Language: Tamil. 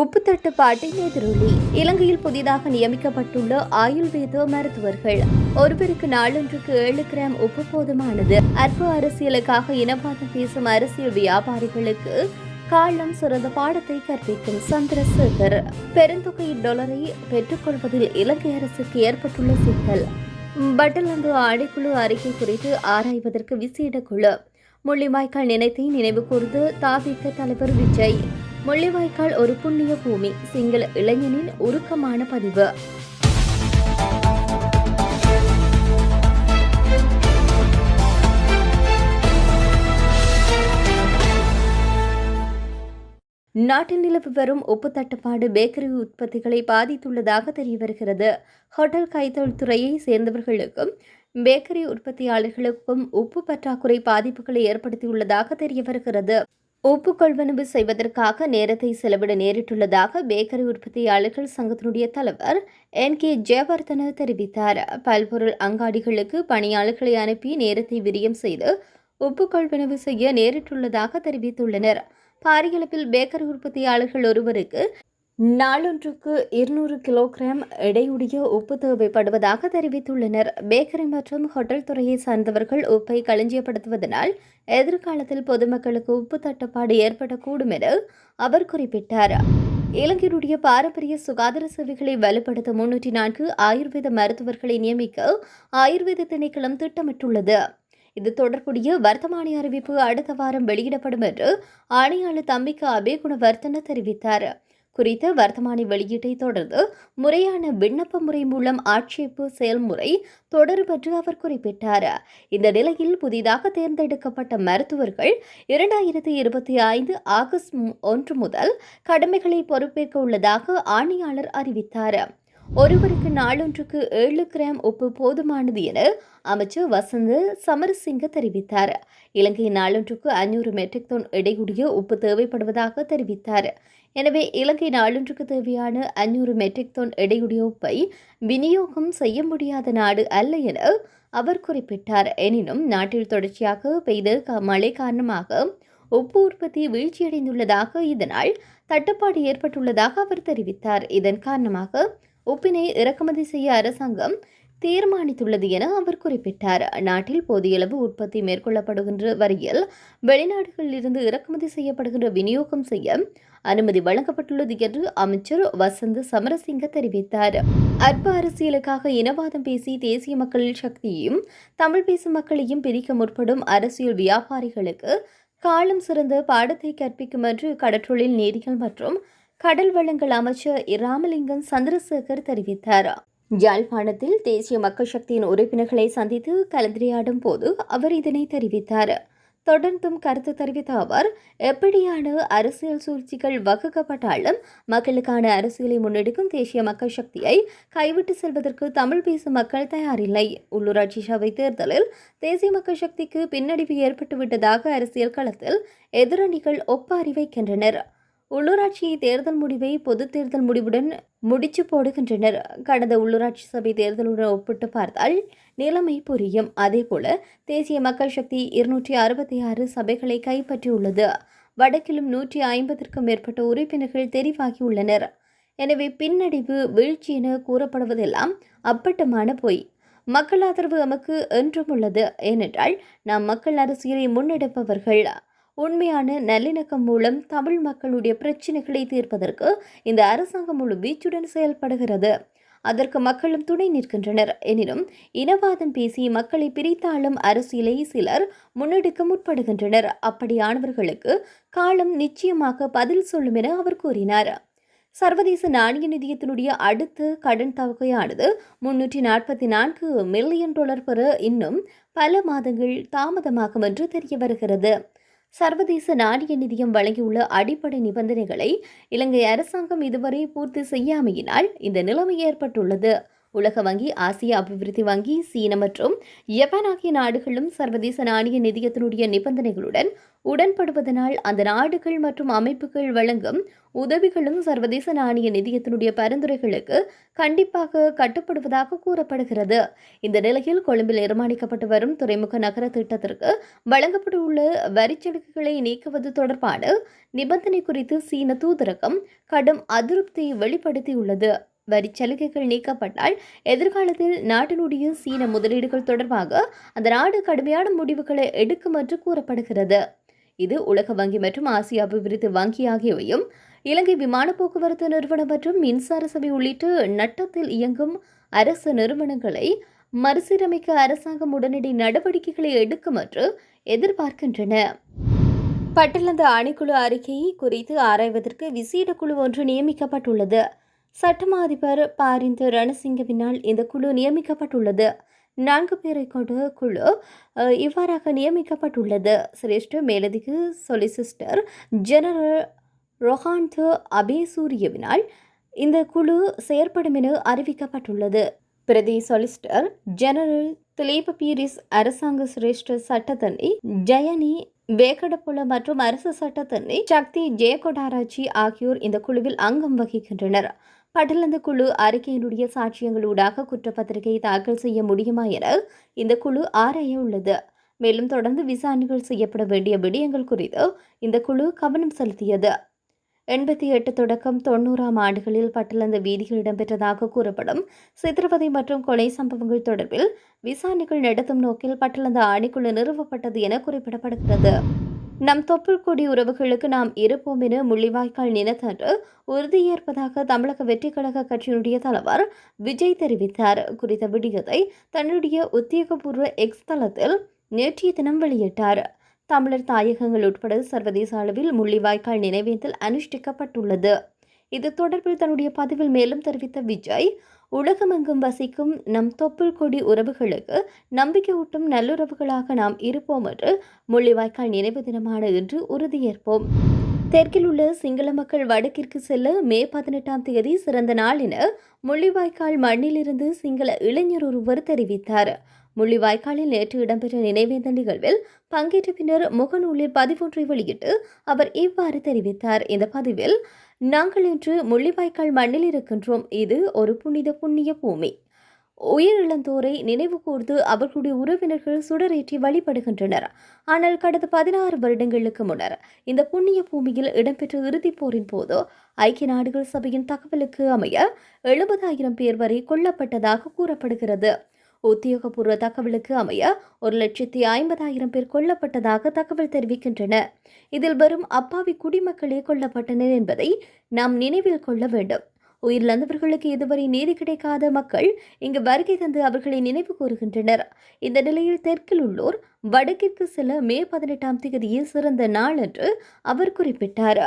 உப்பு தட்டுப்பாட்டின் எதிரொலி. இலங்கையில் புதிதாக நியமிக்கப்பட்டுள்ள ஆயுர்வேத மருத்துவர்கள் ஒருவருக்கு நாளொன்றுக்கு 7 கிராம் உப்பு போதுமானது. அற்ப அரசியலுக்காக இனவாதம் பேசும் அரசியல் வியாபாரிகளுக்கு காலம் சிறந்த பாடத்தை கற்பிக்கும் சந்திரசேகர். பெருந்தொகை டாலரை பெற்றுக்கொள்வதில் இலங்கை அரசுக்கு ஏற்பட்டுள்ள சிக்கல். பட்டலந்து ஆணைக்குழு அறிக்கை குறித்து ஆராய்வதற்கு விசேட குழு. முள்ளிவாய்க்கால் நினைத்தை நினைவு கூர்ந்து தாவிக தலைவர் விஜய். முள்ளிவாய்க்கால் ஒரு புண்ணிய பூமி. சிங்கள இளைஞனின் உருக்கமான பதிவு. நாட்டில் நிலவி வரும் உப்பு தட்டுப்பாடு பேக்கரி உற்பத்திகளை பாதித்துள்ளதாக தெரியவருகிறது. ஹோட்டல் கைத்தொழில்துறையை சேர்ந்தவர்களுக்கும் பேக்கரி உற்பத்தியாளர்களுக்கும் உப்பு பற்றாக்குறை பாதிப்புகளை ஏற்படுத்தியுள்ளதாக தெரியவருகிறது. உப்பு கொள்வனவு செய்வதற்காக நேரத்தை செலவிட நேரிட்டுள்ளதாக பேக்கரி உற்பத்தியாளர்கள் சங்கத்தினுடைய தலைவர் NK ஜெயவர்தன தெரிவித்தார். பல்பொருள் அங்காடிகளுக்கு பணியாளர்களை அனுப்பி நேரத்தை விரியம் செய்து உப்பு கொள்வனவு செய்ய நேரிட்டுள்ளதாக தெரிவித்துள்ளனர். பாரியளவில் பேக்கரி உற்பத்தியாளர்கள் ஒருவருக்கு நாளொன்றுக்கு 200 கிலோகிராம் எடையுடைய உப்பு தேவைப்படுவதாக தெரிவித்துள்ளனர். பேக்கரி மற்றும் ஹோட்டல் துறையை சார்ந்தவர்கள் உப்பை களஞ்சியப்படுத்துவதனால் எதிர்காலத்தில் பொதுமக்களுக்கு உப்பு தட்டுப்பாடு ஏற்படக்கூடும் என அவர் குறிப்பிட்டார். இலங்கையினுடைய பாரம்பரிய சுகாதார சேவைகளை வலுப்படுத்த 304 ஆயுர்வேத மருத்துவர்களை நியமிக்க ஆயுர்வேத திணைக்களம் திட்டமிட்டுள்ளது. இது தொடர்புடைய வர்த்தமானி அறிவிப்பு அடுத்த வாரம் வெளியிடப்படும் என்று ஆணையாளர் தம்பிக்க அபேகுணவர்த்தன தெரிவித்தார். குறித்த வர்த்தமானி வெளியீட்டை தொடர்ந்து முறையான விண்ணப்ப முறை மூலம் ஆட்சேர்ப்பு செயல்முறை தொடரும் என்று அவர் குறிப்பிட்டார். இந்த நிலையில் புதிதாக தேர்ந்தெடுக்கப்பட்ட மருத்துவர்கள் 2025 ஆகஸ்ட் 1 முதல் கடமைகளை பொறுப்பேற்க உள்ளதாக ஆணையாளர் அறிவித்தார். ஒருவருக்கு நாளொன்றுக்கு 7 கிராம் உப்பு போதுமானது என அமைச்சர் வசந்த சமரசிங்க தெரிவித்தார். இலங்கை நாளொன்றுக்கு 500 மெட்ரிக் டன் எடையுடைய உப்பு தேவைப்படுவதாக தெரிவித்தார். எனவே இலங்கை நாளொன்றுக்கு தேவையான 500 மெட்ரிக் டன் எடையுடைய உப்பை விநியோகம் செய்ய முடியாத நாடு அல்ல என அவர் குறிப்பிட்டார். எனினும் நாட்டில் தொடர்ச்சியாக பெய்த மழை காரணமாக உப்பு உற்பத்தி வீழ்ச்சியடைந்துள்ளதாக, இதனால் தட்டுப்பாடு ஏற்பட்டுள்ளதாக அவர் தெரிவித்தார். இதன் காரணமாக உப்பினை இறக்குமதி செய்ய அரசாங்கம் தீர்மானித்துள்ளது என அவர் குறிப்பிட்டார். நாட்டில் போதிய அளவு உற்பத்தி மேற்கொள்ளப்படுகின்ற வரையில் வெளிநாடுகளில் இருந்து இறக்குமதி செய்யப்படுகின்ற விநியோகம் செய்ய அனுமதி வழங்கப்பட்டுள்ளது என்று அமைச்சர் வசந்த சமரசிங்க தெரிவித்தார். அற்ப அரசியலுக்காக இனவாதம் பேசி தேசிய மக்களின் சக்தியையும் தமிழ் பேசும் மக்களையும் பிரிக்க முற்படும் அரசியல் வியாபாரிகளுக்கு காலம் சிறந்த பாடத்தை கற்பிக்கும் என்று கடற்றொழில் நீரியல் மற்றும் கடல் வளங்கள் அமைச்சர் ராமலிங்கம் சந்திரசேகர் தெரிவித்தார். யாழ்ப்பாணத்தில் தேசிய மக்கள் சக்தியின் உறுப்பினர்களை சந்தித்து கலந்துரையாடும் போது அவர் இதனை தெரிவித்தார். தொடர்ந்தும் கருத்து தெரிவித்த அவர், எப்படியான அரசியல் சூழ்ச்சிகள் வகுக்கப்பட்டாலும் மக்களுக்கான அரசியலை முன்னெடுக்கும் தேசிய மக்கள் சக்தியை கைவிட்டு செல்வதற்கு தமிழ் பேசும் மக்கள் தயாரில்லை. உள்ளூராட்சி சபை தேர்தலில் தேசிய மக்கள் சக்திக்கு பின்னடைவு ஏற்பட்டுவிட்டதாக அரசியல் களத்தில் எதிரணிகள் ஒப்பாரி வைக்கின்றனர். உள்ளூராட்சி தேர்தல் முடிவை பொது தேர்தல் முடிவுடன் முடிச்சு போடுகின்றனர். கடந்த உள்ளூராட்சி சபை தேர்தலுடன் ஒப்பிட்டு பார்த்தால் நிலைமை புரியும். அதேபோல தேசிய மக்கள் சக்தி 266 சபைகளை கைப்பற்றியுள்ளது. வடக்கிலும் 150க்கும் மேற்பட்ட உறுப்பினர்கள் தெரிவாகியுள்ளனர். எனவே பின்னடைவு வீழ்ச்சி என கூறப்படுவதெல்லாம் அப்பட்டமான பொய். மக்கள் ஆதரவு நமக்கு என்றும் உள்ளது. ஏனென்றால் நாம் மக்கள் அரசியலை முன்னெடுப்பவர்கள். உண்மையான நல்லிணக்கம் மூலம் தமிழ் மக்களுடைய பிரச்சினைகளை தீர்ப்பதற்கு இந்த அரசாங்கம் முழு வீச்சுடன் செயல்படுகிறது. அதற்கு மக்களும் துணை நிற்கின்றனர். எனினும் இனவாதம் பேசி மக்களை பிரித்தாளும் அரசியலை சிலர் முன்னெடுக்க முற்படுகின்றனர். அப்படியானவர்களுக்கு காலம் நிச்சயமாக பதில் சொல்லும் என அவர் கூறினார். சர்வதேச நாணய நிதியத்தினுடைய அடுத்த கடன் தொகையானது $344 மில்லியன் பெற இன்னும் பல மாதங்கள் தாமதமாகும் என்று தெரிய வருகிறது. சர்வதேச நாணய நிதியம் வழங்கியுள்ள அடிப்படை நிபந்தனைகளை இலங்கை அரசாங்கம் இதுவரை பூர்த்தி செய்யாமையினால் இந்த நிலைமை ஏற்பட்டுள்ளது. உலக வங்கி, ஆசிய அபிவிருத்தி வங்கி, சீன மற்றும் ஜப்பான் ஆகிய நாடுகளும் சர்வதேச நாணய நிதியத்தினுடைய நிபந்தனைகளுடன் உடன்படுவதனால் அந்த நாடுகள் மற்றும் அமைப்புகள் வழங்கும் உதவிகளும் சர்வதேச நாணய நிதியத்தினுடைய பரிந்துரைகளுக்கு கண்டிப்பாக கட்டுப்படுவதாக கூறப்படுகிறது. இந்த நிலையில் கொழும்பில் நிர்மாணிக்கப்பட்டு வரும் துறைமுக நகர திட்டத்திற்கு வழங்கப்பட்டுள்ள வரிச்சலுகைகளை நீக்குவது தொடர்பான நிபந்தனை குறித்து சீன தூதரகம் கடும் அதிருப்தியை வெளிப்படுத்தியுள்ளது. வரிச்சலுகைகள் நீக்கப்பட்டால் எதிர்காலத்தில் நாட்டினுடைய சீன முதலீடுகள் தொடர்பாக அந்த நாடு கடுமையான முடிவுகளை எடுக்கும் என்று கூறப்படுகிறது. இது உலக வங்கி மற்றும் ஆசிய அபிவிருத்தி வங்கி ஆகியவையும் இலங்கை விமான போக்குவரத்து நிறுவனம் மற்றும் மின்சார சபை உள்ளிட்ட நட்டத்தில் இயங்கும் அரசு நிறுவனங்களை மறுசீரமைக்க அரசாங்கம் உடனடி நடவடிக்கைகளை எடுக்கும் என்று எதிர்பார்க்கின்றன. பட்டலந்த ஆணைக்குழு அறிக்கையை குறித்து ஆராய்வதற்கு விசேட குழு ஒன்று நியமிக்கப்பட்டுள்ளது. சட்டமா அதிபர் பாரிந்த ரணசிங்கவினால் இந்த குழு நியமிக்கப்பட்டுள்ளது. 4 பேரை கொண்ட குழு இவ்வாறாக நியமிக்கப்பட்டுள்ளது. சிரேஷ்ட மேலதிக சொலிசிஸ்டர் ஜெனரல் ரொஹான்த அபேசூரியவினால் இந்த குழு செயற்படும் என அறிவிக்கப்பட்டுள்ளது. பிரதி சொலிசிஸ்டர் ஜெனரல் திலீப பீரிஸ், அரசாங்க சிரேஷ்ட சட்டத்தண்ணி ஜயனி வேகடப்புல மற்றும் அரசு சட்டத்தண்ணி சக்தி ஜெயகொடாராச்சி ஆகியோர் இந்த குழுவில் அங்கம் வகிக்கின்றனர். பட்டலந்த குழு அறிக்கையினுடைய சாட்சியங்களூடாக குற்றப்பத்திரிகை தாக்கல் செய்ய முடியுமா என இந்த குழு ஆராய உள்ளது. மேலும் தொடர்ந்து விசாரணைகள் செய்யப்பட வேண்டிய விடயங்கள் குறித்து இந்த குழு கவனம் செலுத்தியது. 88 தொடக்கம் 90ஆம் ஆண்டுகளில் பட்டலந்த வீதியில் இடம்பெற்றதாக கூறப்படும் சித்திரவதை மற்றும் கொலை சம்பவங்கள் தொடர்பில் விசாரணைகள் நடத்தும் நோக்கில் பட்டலந்த ஆணைக்குழு நிறுவப்பட்டது என குறிப்பிடப்படுகிறது. நம் தொப்புள் கொடி உறவுகளுக்கு நாம் இருப்போம் என முள்ளிவாய்க்கால் நினைத்தன்று உறுதியேற்பதாக தமிழக வெற்றிக் கழக கட்சியினுடைய தலைவர் விஜய் தெரிவித்தார். குறித்த விடயத்தை தன்னுடைய உத்தியோகபூர்வ எக்ஸ் தளத்தில் நேற்றைய தினம் வெளியிட்டார். தமிழர் தாயகங்கள் உட்பட சர்வதேச அளவில் முள்ளிவாய்க்கால் நினைவேந்தல் அனுஷ்டிக்கப்பட்டுள்ளது. இது தொடர்பில் தன்னுடைய பதிவில் மேலும் தெரிவித்த விஜய், உலகமெங்கும் வசிக்கும் நம் தொப்புள் கொடி உறவுகளுக்கு நம்பிக்கையூட்டும் நல்லுறவுகளாக நாம் இருப்போம் என்று முள்ளிவாய்க்கால் நினைவு தினமான இன்று உறுதியேற்போம். தெற்கில் உள்ள சிங்கள மக்கள் வடக்கிற்கு செல்ல மே 18ஆம் தேதி சிறந்த நாள் என முள்ளிவாய்க்கால் மண்ணிலிருந்து சிங்கள இளைஞர் ஒருவர் தெரிவித்தார். முள்ளிவாய்க்காலில் நேற்று இடம்பெற்ற நினைவேந்தல் நிகழ்வில் பங்கேற்ற பின்னர் முகநூலில் பதிவொன்றை வெளியிட்டு அவர் இவ்வாறு தெரிவித்தார். இந்த பதிவில், நாங்கள் இன்று முள்ளிவாய்க்கால் மண்ணில் இருக்கின்றோம். இது ஒரு புண்ணிய பூமி. உயிரிழந்தோரை நினைவு கூர்ந்து அவர்களுடைய உறவினர்கள் சுடரேற்றி வழிபடுகின்றனர். ஆனால் கடந்த 16 வருடங்களுக்கு முன்னர் இந்த புண்ணிய பூமியில் இடம்பெற்ற இறுதிப் போரின் போது ஐக்கிய நாடுகள் சபையின் தகவலுக்கு அமைய 70,000 பேர் வரை கொல்லப்பட்டதாக கூறப்படுகிறது. உத்தியோகபூர்வ தகவலுக்கு அமைய 1,50,000 பேர் கொல்லப்பட்டதாக தகவல் தெரிவிக்கின்றன. இதில் வரும் அப்பாவி குடிமக்களே கொல்லப்பட்டனர் என்பதை நாம் நினைவில் கொள்ள வேண்டும். உயிரிழந்தவர்களுக்கு இதுவரை நீதி கிடைக்காத மக்கள் இங்கு வருகை தந்து அவர்களை நினைவு கூறுகின்றனர். இந்த நிலையில் தெற்கில் உள்ளோர் வடக்கிற்கு செல்ல மே 18ஆம் தேதியே சிறந்த நாள் என்று அவர் குறிப்பிட்டார்.